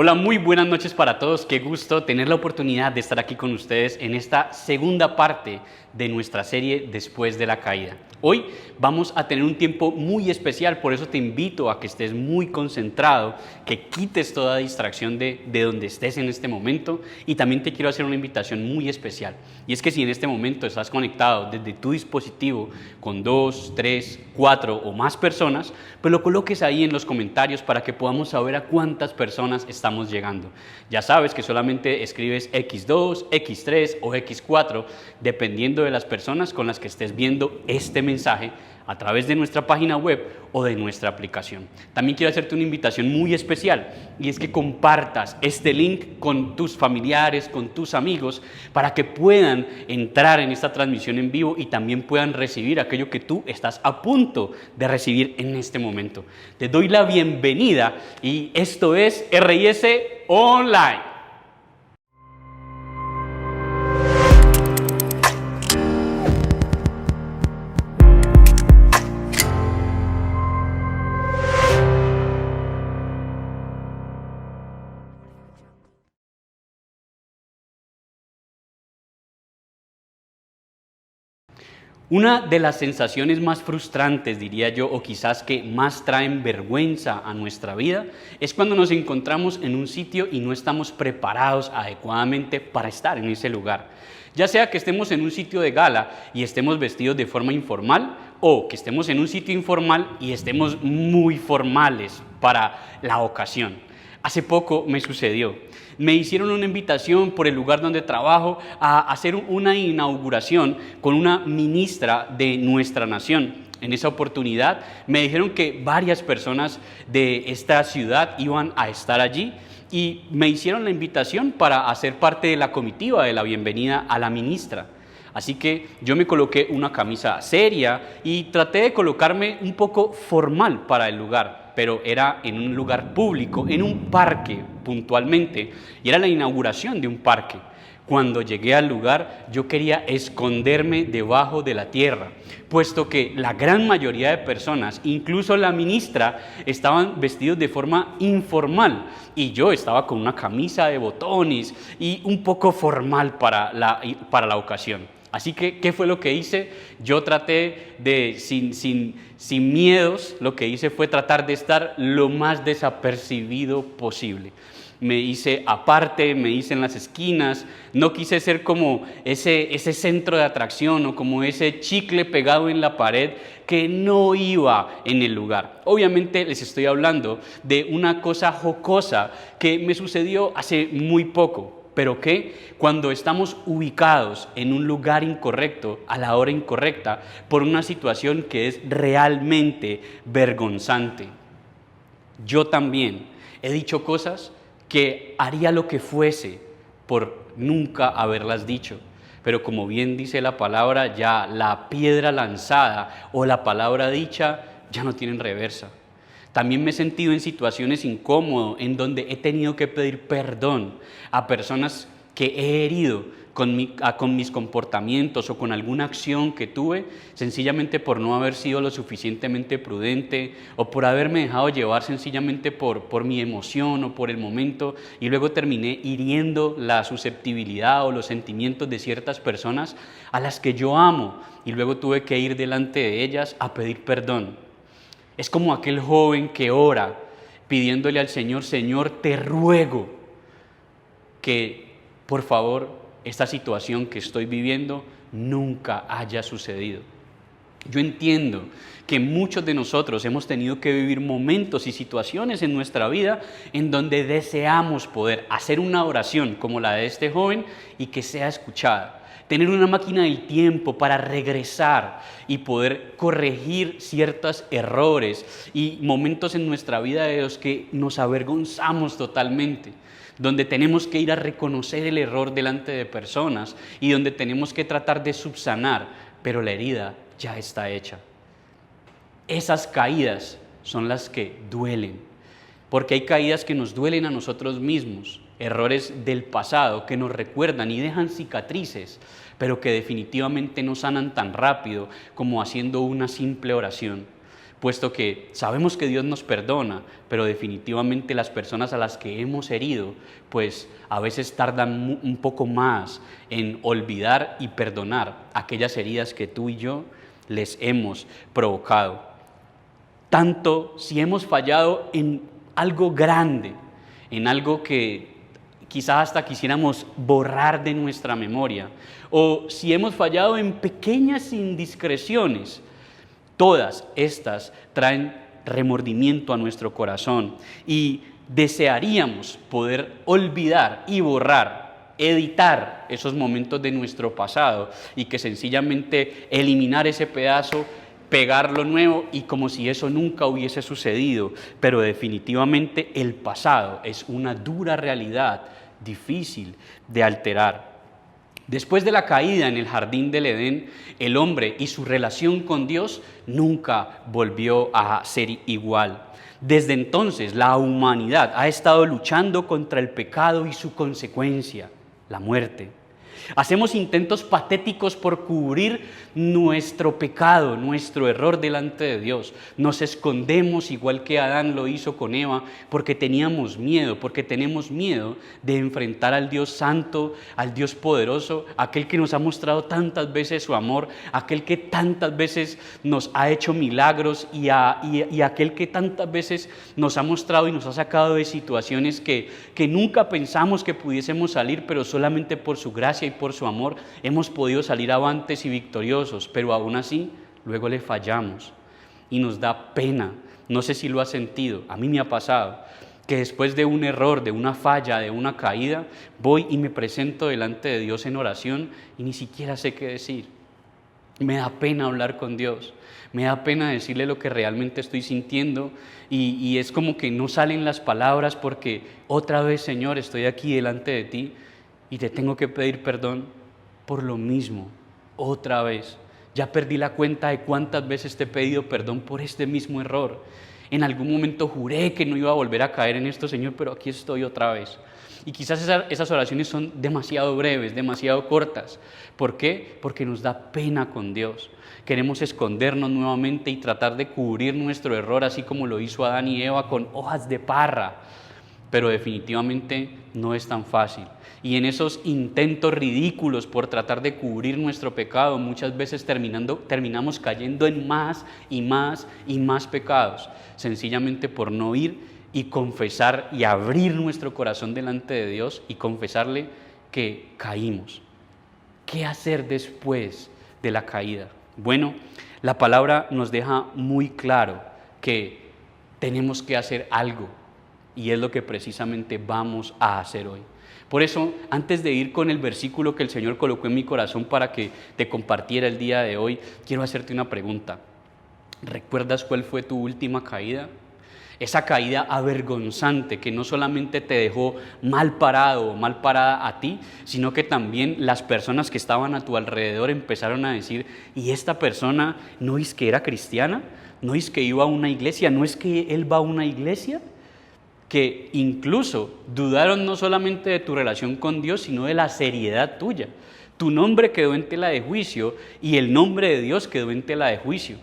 Hola, muy buenas noches para todos. Qué gusto tener la oportunidad de estar aquí con ustedes en esta segunda parte de nuestra serie Después de la Caída. Hoy vamos a tener un tiempo muy especial, por eso te invito a que estés muy concentrado, que quites toda distracción de donde estés en este momento, y también te quiero hacer una invitación muy especial. Y es que si en este momento estás conectado desde tu dispositivo con 2, 3, 4 o más personas, pues lo coloques ahí en los comentarios para que podamos saber a cuántas personas estamos llegando. Ya sabes que solamente escribes X2, X3 o X4, dependiendo de las personas con las que estés viendo este mensaje a través de nuestra página web o de nuestra aplicación. También quiero hacerte una invitación muy especial, y es que compartas este link con tus familiares, con tus amigos, para que puedan entrar en esta transmisión en vivo y también puedan recibir aquello que tú estás a punto de recibir en este momento. Te doy la bienvenida y esto es RIS Online. Una de las sensaciones más frustrantes, diría yo, o quizás que más traen vergüenza a nuestra vida, es cuando nos encontramos en un sitio y no estamos preparados adecuadamente para estar en ese lugar. Ya sea que estemos en un sitio de gala y estemos vestidos de forma informal, o que estemos en un sitio informal y estemos muy formales para la ocasión. Hace poco me sucedió. Me hicieron una invitación por el lugar donde trabajo a hacer una inauguración con una ministra de nuestra nación. En esa oportunidad me dijeron que varias personas de esta ciudad iban a estar allí y me hicieron la invitación para hacer parte de la comitiva de la bienvenida a la ministra. Así que yo me coloqué una camisa seria y traté de colocarme un poco formal para el lugar, pero era en un lugar público, en un parque puntualmente, y era la inauguración de un parque. Cuando llegué al lugar, yo quería esconderme debajo de la tierra, puesto que la gran mayoría de personas, incluso la ministra, estaban vestidos de forma informal y yo estaba con una camisa de botones y un poco formal para la ocasión. Así que, ¿qué fue lo que hice? Yo traté de, sin miedos, lo que hice fue tratar de estar lo más desapercibido posible. Me hice aparte, me hice en las esquinas, no quise ser como ese centro de atracción o como ese chicle pegado en la pared que no iba en el lugar. Obviamente les estoy hablando de una cosa jocosa que me sucedió hace muy poco. Pero que cuando estamos ubicados en un lugar incorrecto, a la hora incorrecta, por una situación que es realmente vergonzante. Yo también he dicho cosas que haría lo que fuese por nunca haberlas dicho. Pero como bien dice la palabra, ya la piedra lanzada o la palabra dicha ya no tienen reversa. También me he sentido en situaciones incómodas en donde he tenido que pedir perdón a personas que he herido con mis comportamientos o con alguna acción que tuve, sencillamente por no haber sido lo suficientemente prudente o por haberme dejado llevar sencillamente por mi emoción o por el momento, y luego terminé hiriendo la susceptibilidad o los sentimientos de ciertas personas a las que yo amo, y luego tuve que ir delante de ellas a pedir perdón. Es como aquel joven que ora pidiéndole al Señor: Señor, te ruego que por favor esta situación que estoy viviendo nunca haya sucedido. Yo entiendo que muchos de nosotros hemos tenido que vivir momentos y situaciones en nuestra vida en donde deseamos poder hacer una oración como la de este joven y que sea escuchada. Tener una máquina del tiempo para regresar y poder corregir ciertos errores y momentos en nuestra vida de los que nos avergonzamos totalmente, donde tenemos que ir a reconocer el error delante de personas y donde tenemos que tratar de subsanar, pero la herida ya está hecha. Esas caídas son las que duelen, porque hay caídas que nos duelen a nosotros mismos, errores del pasado que nos recuerdan y dejan cicatrices, pero que definitivamente no sanan tan rápido como haciendo una simple oración. puesto que sabemos que Dios nos perdona, pero definitivamente las personas a las que hemos herido, pues a veces tardan un poco más en olvidar y perdonar aquellas heridas que tú y yo les hemos provocado. Tanto si hemos fallado en algo grande, en algo que quizás hasta quisiéramos borrar de nuestra memoria, o si hemos fallado en pequeñas indiscreciones, todas estas traen remordimiento a nuestro corazón y desearíamos poder olvidar y borrar, editar esos momentos de nuestro pasado y que sencillamente eliminar ese pedazo, pegar lo nuevo y como si eso nunca hubiese sucedido. Pero definitivamente el pasado es una dura realidad, difícil de alterar. Después de la caída en el jardín del Edén, el hombre y su relación con Dios nunca volvió a ser igual. Desde entonces, la humanidad ha estado luchando contra el pecado y su consecuencia, la muerte. Hacemos intentos patéticos por cubrir nuestro pecado, nuestro error delante de Dios. Nos escondemos igual que Adán lo hizo con Eva porque teníamos miedo, porque tenemos miedo de enfrentar al Dios santo, al Dios poderoso, aquel que nos ha mostrado tantas veces su amor, aquel que tantas veces nos ha hecho milagros y aquel que tantas veces nos ha mostrado y nos ha sacado de situaciones que nunca pensamos que pudiésemos salir, pero solamente por su gracia y por su amor hemos podido salir avantes y victoriosos, pero aún así luego le fallamos y nos da pena. No sé si lo has sentido, a mí me ha pasado que después de un error, de una falla, de una caída, voy y me presento delante de Dios en oración y ni siquiera sé qué decir. Me da pena hablar con Dios, me da pena decirle lo que realmente estoy sintiendo y es como que no salen las palabras porque otra vez, Señor, estoy aquí delante de ti y te tengo que pedir perdón por lo mismo, otra vez. Ya perdí la cuenta de cuántas veces te he pedido perdón por este mismo error. En algún momento juré que no iba a volver a caer en esto, Señor, pero aquí estoy otra vez. Y quizás esas oraciones son demasiado breves, demasiado cortas. ¿Por qué? Porque nos da pena con Dios. Queremos escondernos nuevamente y tratar de cubrir nuestro error, así como lo hizo Adán y Eva con hojas de parra. Pero definitivamente no es tan fácil. Y en esos intentos ridículos por tratar de cubrir nuestro pecado, muchas veces terminamos cayendo en más y más y más pecados, sencillamente por no ir y confesar y abrir nuestro corazón delante de Dios y confesarle que caímos. ¿Qué hacer después de la caída? Bueno, la palabra nos deja muy claro que tenemos que hacer algo y es lo que precisamente vamos a hacer hoy. Por eso, antes de ir con el versículo que el Señor colocó en mi corazón para que te compartiera el día de hoy, quiero hacerte una pregunta. ¿Recuerdas cuál fue tu última caída? Esa caída avergonzante que no solamente te dejó mal parado o mal parada a ti, sino que también las personas que estaban a tu alrededor empezaron a decir, ¿y esta persona no es que era cristiana? ¿No es que iba a una iglesia? ¿No es que él va a una iglesia? Que incluso dudaron no solamente de tu relación con Dios, sino de la seriedad tuya. Tu nombre quedó en tela de juicio y el nombre de Dios quedó en tela de juicio.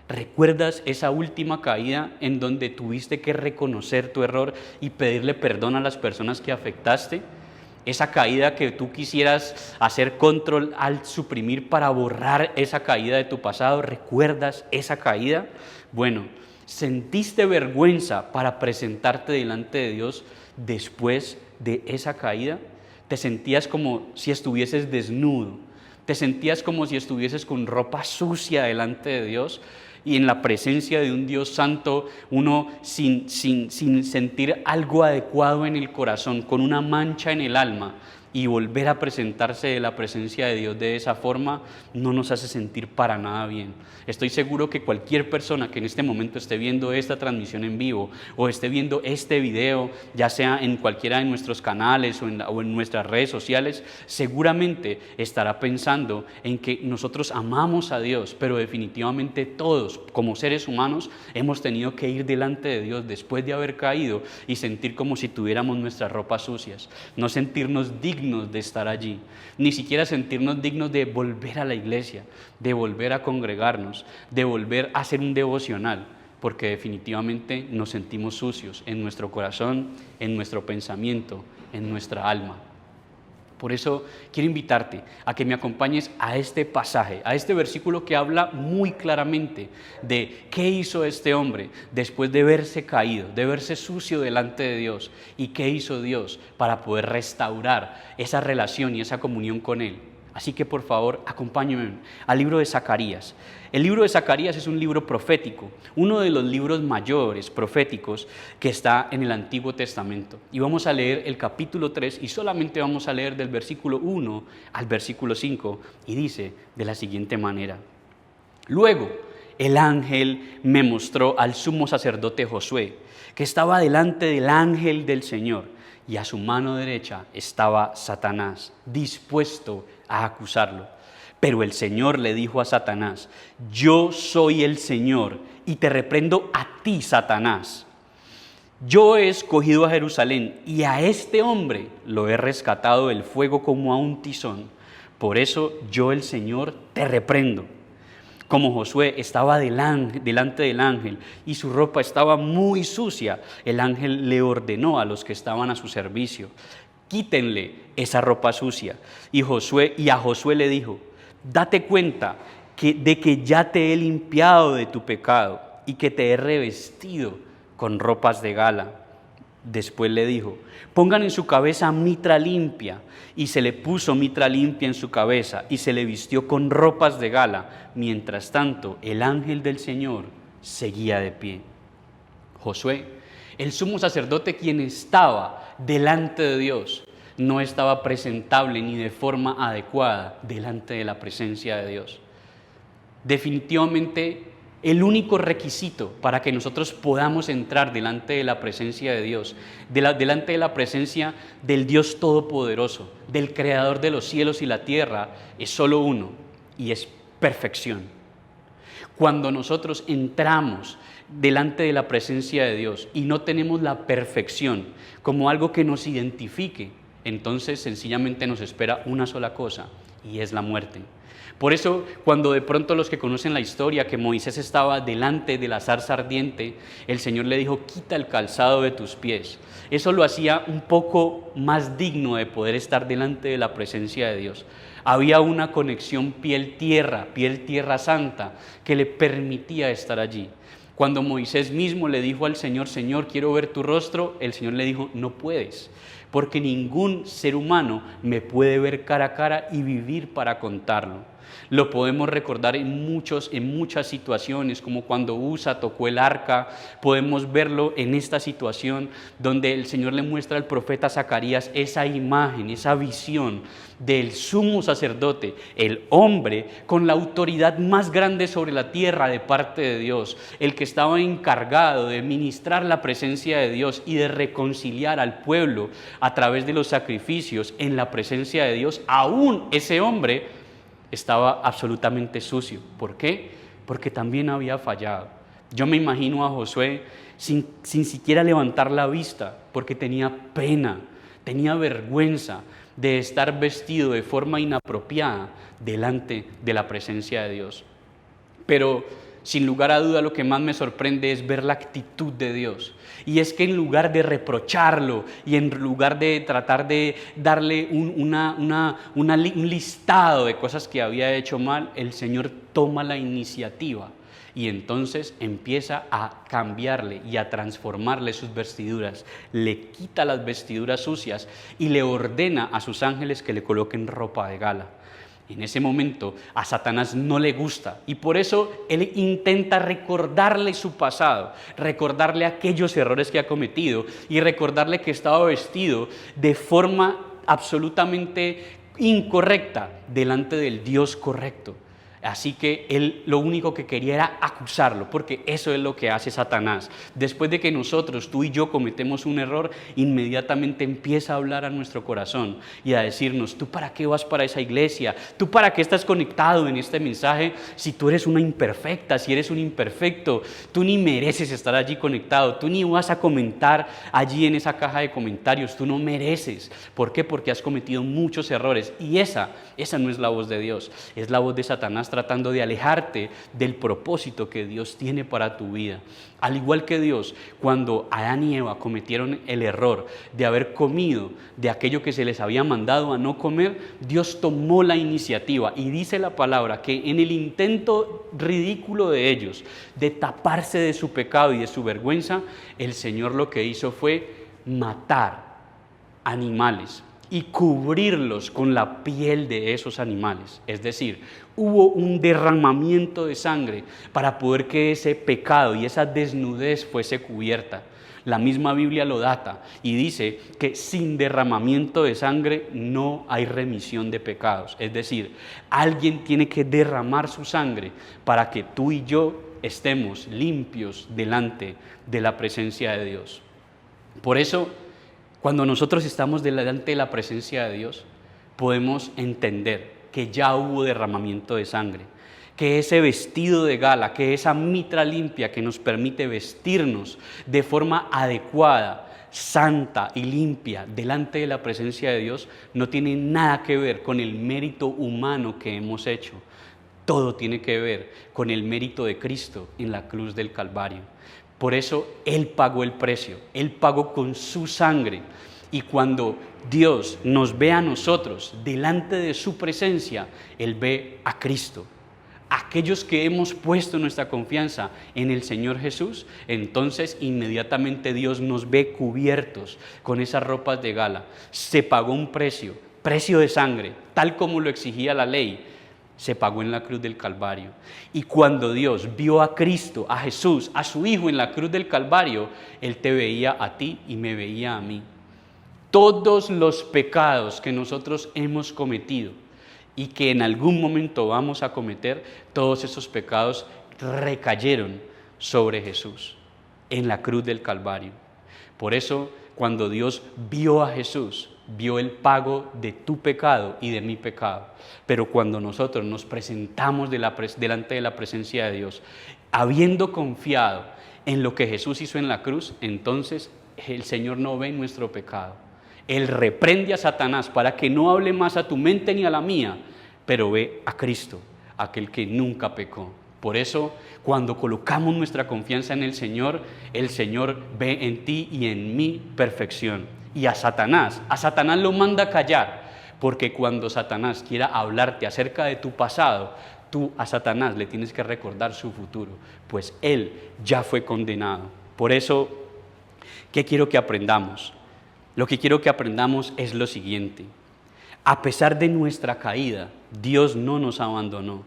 ¿Recuerdas esa última caída en donde tuviste que reconocer tu error y pedirle perdón a las personas que afectaste? Esa caída que tú quisieras hacer control al suprimir para borrar esa caída de tu pasado. ¿Recuerdas esa caída? Bueno, ¿sentiste vergüenza para presentarte delante de Dios después de esa caída? ¿Te sentías como si estuvieses desnudo? ¿Te sentías como si estuvieses con ropa sucia delante de Dios? Y en la presencia de un Dios santo, uno sin sentir algo adecuado en el corazón, con una mancha en el alma, y volver a presentarse de la presencia de Dios de esa forma no nos hace sentir para nada bien. Estoy seguro que cualquier persona que en este momento esté viendo esta transmisión en vivo o esté viendo este video, ya sea en cualquiera de nuestros canales o en nuestras redes sociales, seguramente estará pensando en que nosotros amamos a Dios, pero definitivamente todos como seres humanos hemos tenido que ir delante de Dios después de haber caído y sentir como si tuviéramos nuestras ropas sucias, no sentirnos dignos de estar allí, ni siquiera sentirnos dignos de volver a la iglesia, de volver a congregarnos, de volver a hacer un devocional. porque definitivamente nos sentimos sucios en nuestro corazón, en nuestro pensamiento, en nuestra alma. Por eso quiero invitarte a que me acompañes a este pasaje, a este versículo que habla muy claramente de qué hizo este hombre después de verse caído, de verse sucio delante de Dios, y qué hizo Dios para poder restaurar esa relación y esa comunión con Él. Así que por favor, acompáñenme al libro de Zacarías. El libro de Zacarías es un libro profético, uno de los libros mayores proféticos que está en el Antiguo Testamento. Y vamos a leer el capítulo 3 y solamente vamos a leer del versículo 1 al versículo 5 y dice de la siguiente manera: Luego el ángel me mostró al sumo sacerdote Josué, que estaba delante del ángel del Señor, y a su mano derecha estaba Satanás, dispuesto a acusarlo. Pero el Señor le dijo a Satanás: Yo soy el Señor y te reprendo a ti, Satanás. Yo he escogido a Jerusalén y a este hombre lo he rescatado del fuego como a un tizón. Por eso yo, el Señor, te reprendo. Como Josué estaba delante del ángel y su ropa estaba muy sucia, el ángel le ordenó a los que estaban a su servicio: quítenle esa ropa sucia. Y a Josué le dijo: date cuenta de que ya te he limpiado de tu pecado y que te he revestido con ropas de gala. Después le dijo: pongan en su cabeza mitra limpia. Y se le puso mitra limpia en su cabeza y se le vistió con ropas de gala. Mientras tanto, el ángel del Señor seguía de pie. Josué, el sumo sacerdote, quien estaba delante de Dios, no estaba presentable ni de forma adecuada delante de la presencia de Dios. Definitivamente, el único requisito para que nosotros podamos entrar delante de la presencia de Dios, delante de la presencia del Dios Todopoderoso, del Creador de los cielos y la tierra, es solo uno, y es perfección. Cuando nosotros entramos delante de la presencia de Dios y no tenemos la perfección como algo que nos identifique, entonces sencillamente nos espera una sola cosa, y es la muerte. Por eso, cuando de pronto los que conocen la historia, que Moisés estaba delante de la zarza ardiente, el Señor le dijo: quita el calzado de tus pies. Eso lo hacía un poco más digno de poder estar delante de la presencia de Dios. Había una conexión piel-tierra santa, que le permitía estar allí. Cuando Moisés mismo le dijo al Señor: Señor, quiero ver tu rostro, el Señor le dijo: no puedes, porque ningún ser humano me puede ver cara a cara y vivir para contarlo. Lo podemos recordar en muchas situaciones, como cuando Usa tocó el arca. Podemos verlo en esta situación donde el Señor le muestra al profeta Zacarías esa imagen, esa visión del sumo sacerdote, el hombre con la autoridad más grande sobre la tierra de parte de Dios, el que estaba encargado de ministrar la presencia de Dios y de reconciliar al pueblo a través de los sacrificios en la presencia de Dios. Aún ese hombre estaba absolutamente sucio. ¿Por qué? Porque también había fallado. Yo me imagino a Josué sin siquiera levantar la vista, porque tenía pena, tenía vergüenza de estar vestido de forma inapropiada delante de la presencia de Dios. Pero sin lugar a duda, lo que más me sorprende es ver la actitud de Dios. Y es que en lugar de reprocharlo y en lugar de tratar de darle un listado de cosas que había hecho mal, el Señor toma la iniciativa y entonces empieza a cambiarle y a transformarle sus vestiduras. Le quita las vestiduras sucias y le ordena a sus ángeles que le coloquen ropa de gala. En ese momento a Satanás no le gusta y por eso él intenta recordarle su pasado, recordarle aquellos errores que ha cometido y recordarle que estaba vestido de forma absolutamente incorrecta delante del Dios correcto. Así que él lo único que quería era acusarlo, porque eso es lo que hace Satanás. Después de que nosotros, tú y yo, cometemos un error, inmediatamente empieza a hablar a nuestro corazón y a decirnos: ¿tú para qué vas para esa iglesia? ¿Tú para qué estás conectado en este mensaje? Si tú eres una imperfecta, si eres un imperfecto, tú ni mereces estar allí conectado, tú ni vas a comentar allí en esa caja de comentarios, tú no mereces. ¿Por qué? Porque has cometido muchos errores y esa no es la voz de Dios, es la voz de Satanás estás tratando de alejarte del propósito que Dios tiene para tu vida. Al igual que Dios, cuando Adán y Eva cometieron el error de haber comido de aquello que se les había mandado a no comer, Dios tomó la iniciativa y dice la palabra que en el intento ridículo de ellos de taparse de su pecado y de su vergüenza, el Señor lo que hizo fue matar animales y cubrirlos con la piel de esos animales. Es decir, hubo un derramamiento de sangre para poder que ese pecado y esa desnudez fuese cubierta. La misma Biblia lo data y dice que sin derramamiento de sangre no hay remisión de pecados. Es decir, alguien tiene que derramar su sangre para que tú y yo estemos limpios delante de la presencia de Dios. Por eso, cuando nosotros estamos delante de la presencia de Dios, podemos entender que ya hubo derramamiento de sangre, que ese vestido de gala, que esa mitra limpia que nos permite vestirnos de forma adecuada, santa y limpia delante de la presencia de Dios, no tiene nada que ver con el mérito humano que hemos hecho. Todo tiene que ver con el mérito de Cristo en la cruz del Calvario. Por eso Él pagó el precio, Él pagó con su sangre. Y cuando Dios nos ve a nosotros delante de su presencia, Él ve a Cristo. Aquellos que hemos puesto nuestra confianza en el Señor Jesús, entonces inmediatamente Dios nos ve cubiertos con esas ropas de gala. Se pagó un precio, precio de sangre, tal como lo exigía la ley. Se pagó en la cruz del Calvario. Y cuando Dios vio a Cristo, a Jesús, a su Hijo en la cruz del Calvario, Él te veía a ti y me veía a mí. Todos los pecados que nosotros hemos cometido y que en algún momento vamos a cometer, todos esos pecados recayeron sobre Jesús en la cruz del Calvario. Por eso, cuando Dios vio a Jesús, vio el pago de tu pecado y de mi pecado. Pero cuando nosotros nos presentamos delante de la presencia de Dios, habiendo confiado en lo que Jesús hizo en la cruz, entonces el Señor no ve nuestro pecado. Él reprende a Satanás para que no hable más a tu mente ni a la mía, pero ve a Cristo, aquel que nunca pecó. Por eso, cuando colocamos nuestra confianza en el Señor ve en ti y en mí perfección. Y a Satanás lo manda a callar, porque cuando Satanás quiera hablarte acerca de tu pasado, tú a Satanás le tienes que recordar su futuro, pues él ya fue condenado. Por eso, ¿qué quiero que aprendamos? Lo que quiero que aprendamos es lo siguiente: a pesar de nuestra caída, Dios no nos abandonó,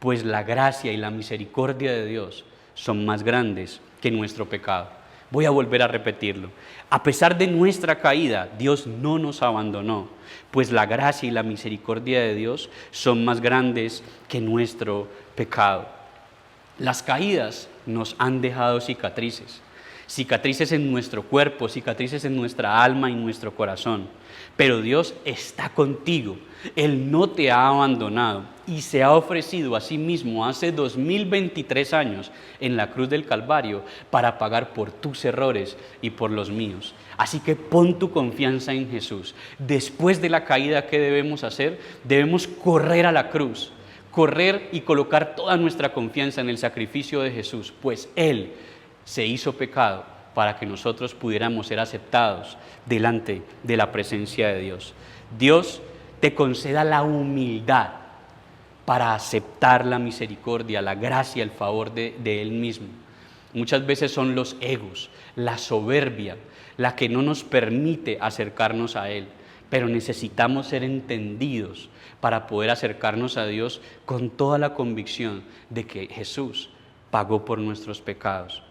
pues la gracia y la misericordia de Dios son más grandes que nuestro pecado. Voy a volver a repetirlo. A pesar de nuestra caída, Dios no nos abandonó, pues la gracia y la misericordia de Dios son más grandes que nuestro pecado. Las caídas nos han dejado cicatrices, cicatrices en nuestro cuerpo, cicatrices en nuestra alma y nuestro corazón. Pero Dios está contigo, Él no te ha abandonado y se ha ofrecido a sí mismo hace 2023 años en la cruz del Calvario para pagar por tus errores y por los míos. Así que pon tu confianza en Jesús. Después de la caída, ¿qué debemos hacer? Debemos correr a la cruz, correr y colocar toda nuestra confianza en el sacrificio de Jesús, pues Él se hizo pecado para que nosotros pudiéramos ser aceptados delante de la presencia de Dios. Dios te conceda la humildad para aceptar la misericordia, la gracia, el favor de Él mismo. Muchas veces son los egos, la soberbia, la que no nos permite acercarnos a Él, pero necesitamos ser entendidos para poder acercarnos a Dios con toda la convicción de que Jesús pagó por nuestros pecados.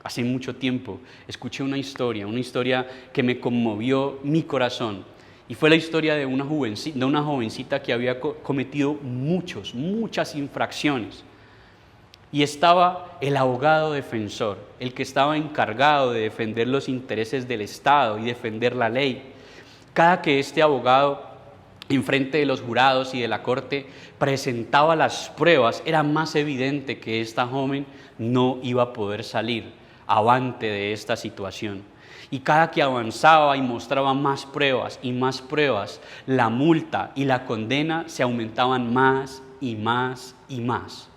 Hace mucho tiempo escuché una historia que me conmovió mi corazón, y fue la historia de una jovencita que había cometido muchas infracciones. Y estaba el abogado defensor, el que estaba encargado de defender los intereses del Estado y defender la ley. Cada que este abogado, enfrente de los jurados y de la corte, presentaba las pruebas, era más evidente que esta joven no iba a poder salir avante de esta situación. Y cada que avanzaba y mostraba más pruebas, la multa y la condena se aumentaban más y más y más.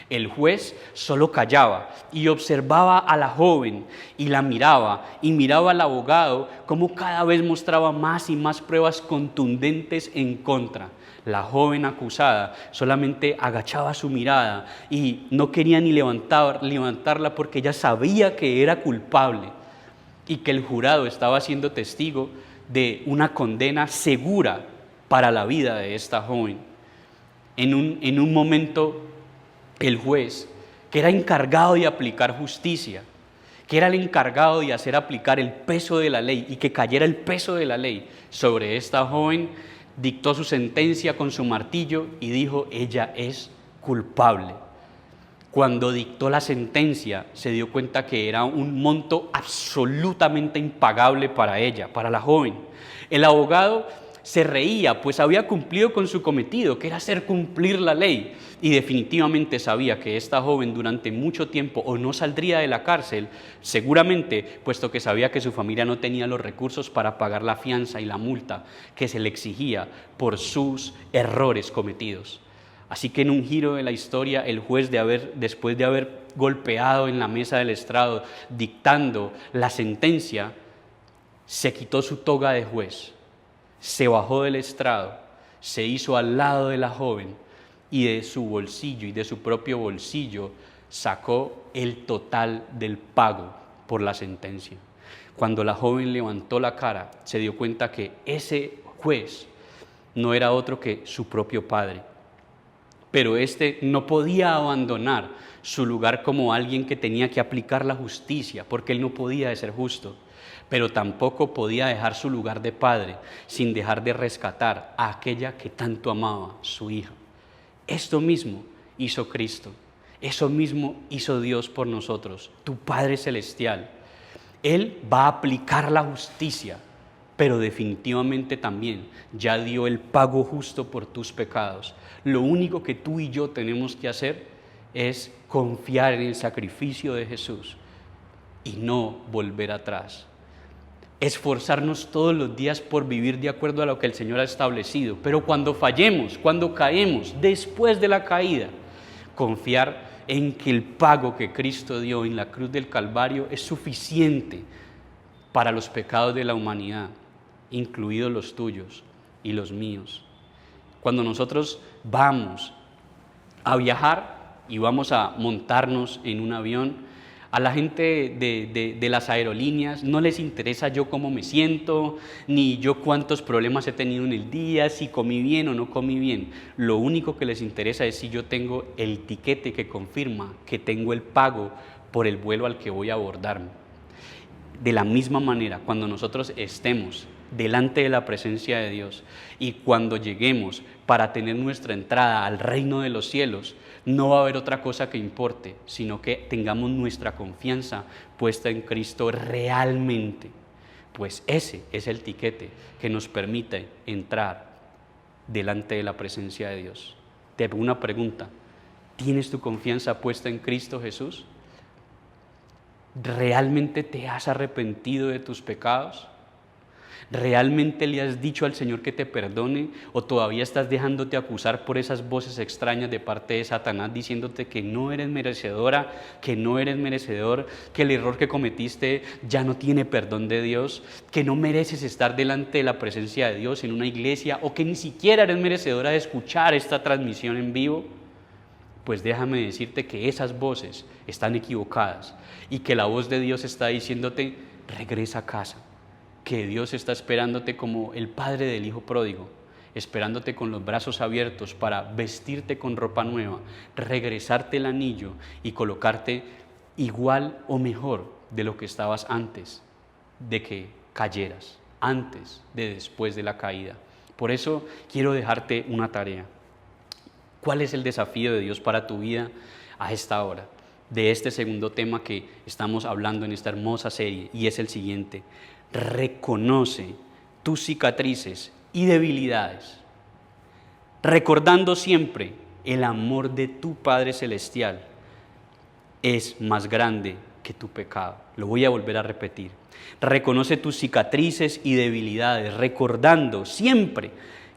El juez solo callaba y observaba a la joven y la miraba y miraba al abogado como cada vez mostraba más y más pruebas contundentes en contra. La joven acusada solamente agachaba su mirada y no quería ni levantarla porque ella sabía que era culpable y que el jurado estaba siendo testigo de una condena segura para la vida de esta joven. En un momento, el juez, que era encargado de aplicar justicia, que era el encargado de hacer aplicar el peso de la ley y que cayera el peso de la ley sobre esta joven, dictó su sentencia con su martillo y dijo: ella es culpable. Cuando dictó la sentencia, se dio cuenta que era un monto absolutamente impagable para ella, para la joven. El abogado se reía, pues había cumplido con su cometido, que era hacer cumplir la ley, y definitivamente sabía que esta joven durante mucho tiempo o no saldría de la cárcel, seguramente, puesto que sabía que su familia no tenía los recursos para pagar la fianza y la multa que se le exigía por sus errores cometidos. Así que en un giro de la historia, el juez, después de haber golpeado en la mesa del estrado, dictando la sentencia, se quitó su toga de juez, se bajó del estrado, se hizo al lado de la joven y de su bolsillo y de su propio bolsillo sacó el total del pago por la sentencia. Cuando la joven levantó la cara, se dio cuenta que ese juez no era otro que su propio padre. Pero este no podía abandonar su lugar como alguien que tenía que aplicar la justicia, porque él no podía ser justo. Pero tampoco podía dejar su lugar de padre sin dejar de rescatar a aquella que tanto amaba, su hija. Esto mismo hizo Cristo, eso mismo hizo Dios por nosotros, tu Padre Celestial. Él va a aplicar la justicia, pero definitivamente también ya dio el pago justo por tus pecados. Lo único que tú y yo tenemos que hacer es confiar en el sacrificio de Jesús y no volver atrás. Esforzarnos todos los días por vivir de acuerdo a lo que el Señor ha establecido, pero cuando fallemos, cuando caemos, después de la caída, confiar en que el pago que Cristo dio en la cruz del Calvario es suficiente para los pecados de la humanidad, incluidos los tuyos y los míos. Cuando nosotros vamos a viajar y vamos a montarnos en un avión, a la gente de las aerolíneas no les interesa yo cómo me siento, ni yo cuántos problemas he tenido en el día, si comí bien o no comí bien. Lo único que les interesa es si yo tengo el tiquete que confirma que tengo el pago por el vuelo al que voy a abordarme. De la misma manera, cuando nosotros estemos delante de la presencia de Dios y cuando lleguemos para tener nuestra entrada al reino de los cielos, no va a haber otra cosa que importe, sino que tengamos nuestra confianza puesta en Cristo realmente, pues ese es el tiquete que nos permite entrar delante de la presencia de Dios. Te hago una pregunta: ¿tienes tu confianza puesta en Cristo Jesús? ¿Realmente te has arrepentido de tus pecados? ¿Realmente le has dicho al Señor que te perdone o todavía estás dejándote acusar por esas voces extrañas de parte de Satanás diciéndote que no eres merecedora, que no eres merecedor, que el error que cometiste ya no tiene perdón de Dios, que no mereces estar delante de la presencia de Dios en una iglesia o que ni siquiera eres merecedora de escuchar esta transmisión en vivo? Pues déjame decirte que esas voces están equivocadas y que la voz de Dios está diciéndote: regresa a casa. Que Dios está esperándote como el padre del hijo pródigo, esperándote con los brazos abiertos para vestirte con ropa nueva, regresarte el anillo y colocarte igual o mejor de lo que estabas antes de que cayeras, antes de después de la caída. Por eso quiero dejarte una tarea. ¿Cuál es el desafío de Dios para tu vida a esta hora? De este segundo tema que estamos hablando en esta hermosa serie, y es el siguiente: reconoce tus cicatrices y debilidades, recordando siempre el amor de tu Padre Celestial es más grande que tu pecado. Lo voy a volver a repetir. Reconoce tus cicatrices y debilidades, recordando siempre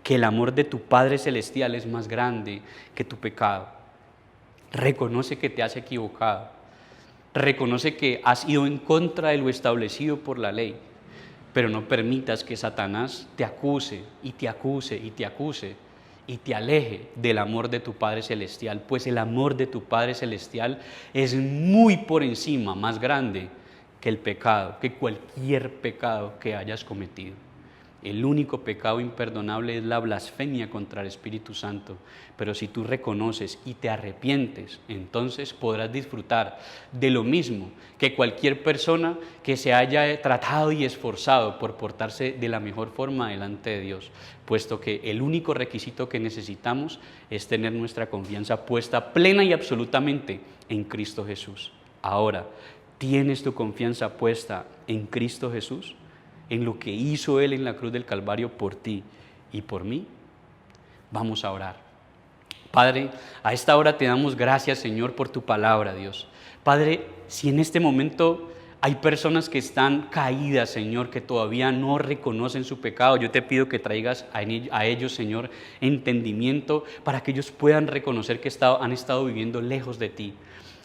que el amor de tu Padre Celestial es más grande que tu pecado. Reconoce que te has equivocado. Reconoce que has ido en contra de lo establecido por la ley. Pero no permitas que Satanás te acuse y te acuse y te acuse y te aleje del amor de tu Padre Celestial, pues el amor de tu Padre Celestial es muy por encima, más grande que el pecado, que cualquier pecado que hayas cometido. El único pecado imperdonable es la blasfemia contra el Espíritu Santo. Pero si tú reconoces y te arrepientes, entonces podrás disfrutar de lo mismo que cualquier persona que se haya tratado y esforzado por portarse de la mejor forma delante de Dios, puesto que el único requisito que necesitamos es tener nuestra confianza puesta plena y absolutamente en Cristo Jesús. Ahora, ¿tienes tu confianza puesta en Cristo Jesús? En lo que hizo Él en la cruz del Calvario por ti y por mí. Vamos a orar. Padre, a esta hora te damos gracias, Señor, por tu palabra, Dios. Padre, si en este momento hay personas que están caídas, Señor, que todavía no reconocen su pecado, yo te pido que traigas a ellos, Señor, entendimiento para que ellos puedan reconocer que han estado viviendo lejos de ti.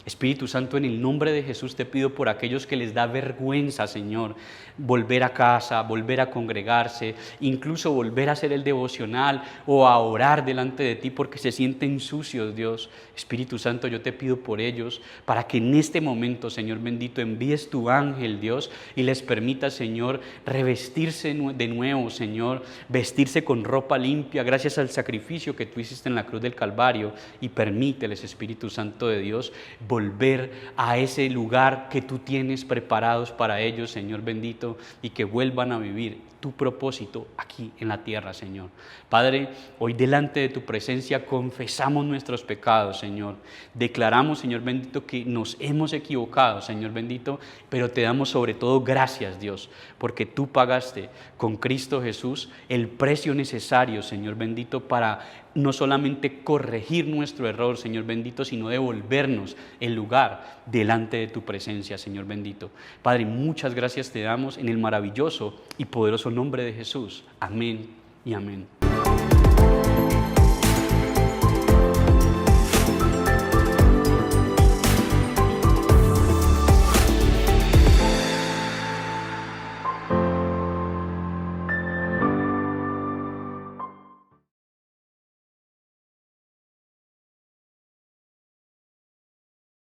Espíritu Santo, en el nombre de Jesús te pido por aquellos que les da vergüenza, Señor, volver a casa, volver a congregarse, incluso volver a hacer el devocional o a orar delante de ti porque se sienten sucios, Dios. Espíritu Santo, yo te pido por ellos para que en este momento, Señor bendito, envíes tu ángel, Dios, y les permita, Señor, revestirse de nuevo, Señor, vestirse con ropa limpia gracias al sacrificio que tú hiciste en la cruz del Calvario, y permíteles, Espíritu Santo de Dios, volver a ese lugar que tú tienes preparados para ellos, Señor bendito, y que vuelvan a vivir tu propósito aquí en la tierra, Señor. Padre, hoy delante de tu presencia confesamos nuestros pecados, Señor. Declaramos, Señor bendito, que nos hemos equivocado, Señor bendito, pero te damos sobre todo gracias, Dios, porque tú pagaste con Cristo Jesús el precio necesario, Señor bendito, para no solamente corregir nuestro error, Señor bendito, sino devolvernos el lugar delante de tu presencia, Señor bendito. Padre, muchas gracias te damos en el maravilloso y poderoso nombre de Jesús. Amén y amén.